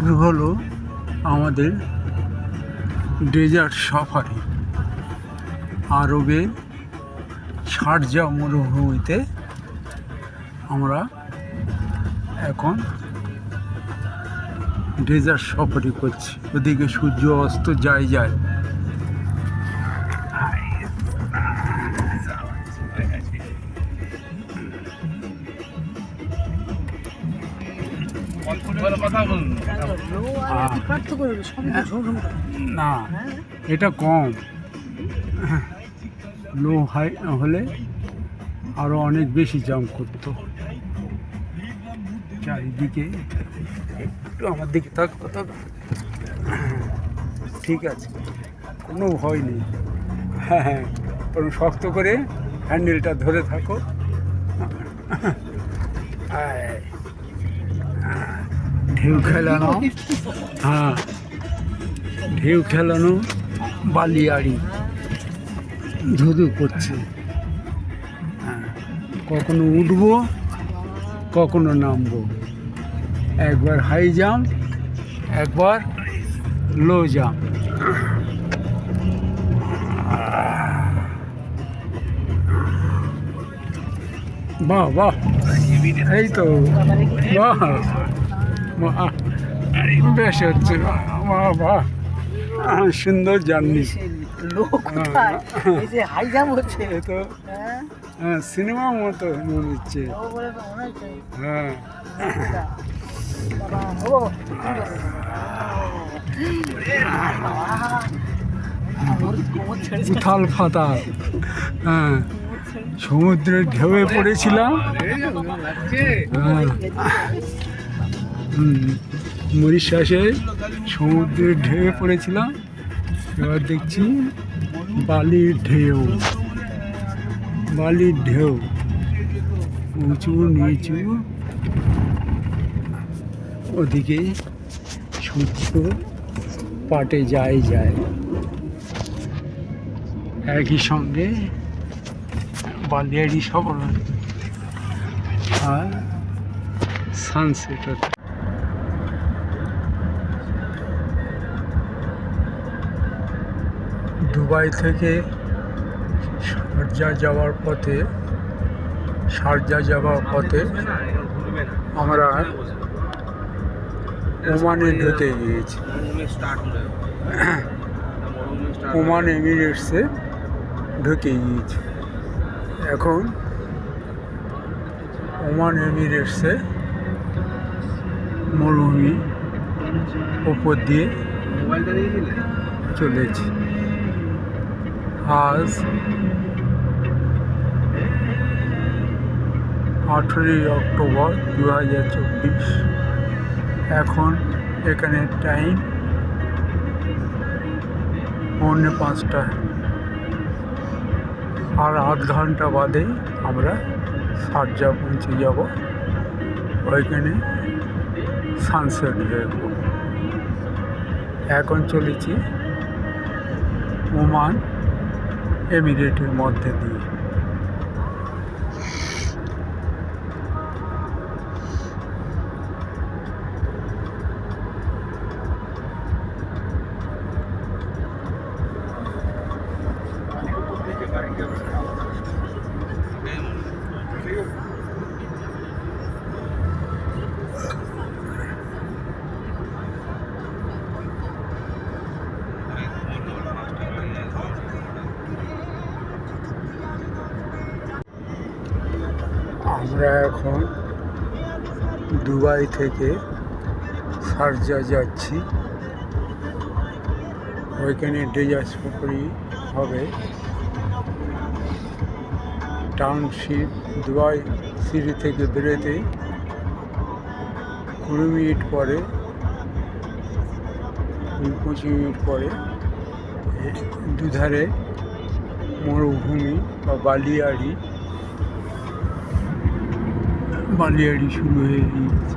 শুরু হলো আমাদের ডেজার্ট সাফারি। আরবে শারজা মরুভূমিতে আমরা এখন ডেজার্ট সাফারি করছি। ওদিকে সূর্য অস্ত যায়। না, এটা কম। লো হাই হলে আরো অনেক বেশি জাম করতো। চারিদিকে একটু আমার দিকে থাকো। ঠিক আছে, কোনো ভয় নেই। হ্যাঁ, কোনো শক্ত করে হ্যান্ডেলটা ধরে থাকো। ঢেউ খেলানো, হ্যাঁ, ঢেউ খেলানো বালিয়াড়ি ধুধু করছে। হ্যাঁ, কখনো উঠবো, কখনো নামবো। একবার হাই জাম্প, একবার লো জাম্প। বাহ বাহ, এই তো বাহ, বেশ হচ্ছে। বাহ বাহ, সুন্দর জার্নি। তো হ্যাঁ, সিনেমার মতো মনে হচ্ছে। হ্যাঁ, উথাল ফাতাল। হ্যাঁ, সমুদ্রের ঢেউয়ে পড়েছিলাম। মরিশাসে সমুদ্রের ঢেউয়ে পড়েছিলাম। এবার দেখছি বালির ঢেউ, উঁচু নিচু। ওদিকে সূর্য পাটে যায়। একই সঙ্গে বালিয়াড়ি সব আর সানসেট হচ্ছে। দুবাই থেকে শারজা যাওয়ার পথে আমরা ওমানে ঢুকে গিয়েছি। ওমান এমিরেটসে ঢুকে গিয়েছি। এখন ওমান এমিরেটসে মরুভূমি ওপর দিয়ে চলেছি। আজ 18 অক্টোবর 2024। এখন এখানে টাইম 4:45। আর আধ ঘন্টা বাদে আমরা শারজা পৌঁছে যাব। ওইখানে সানসেট দেখব। এখন চলেছি ওমান এমিরেটের মধ্যে দিয়ে। আমরা এখন দুবাই থেকে শারজা যাচ্ছি। ওইখানে ডেজার্ট সাফারি হবে। টাউনশিপ দুবাই সিটি থেকে বেরোতে 20 মিনিট পরে, 25 মিনিট পরে দুধারে মরুভূমি বা বালিয়াড়ি শুরু হয়ে গিয়েছে।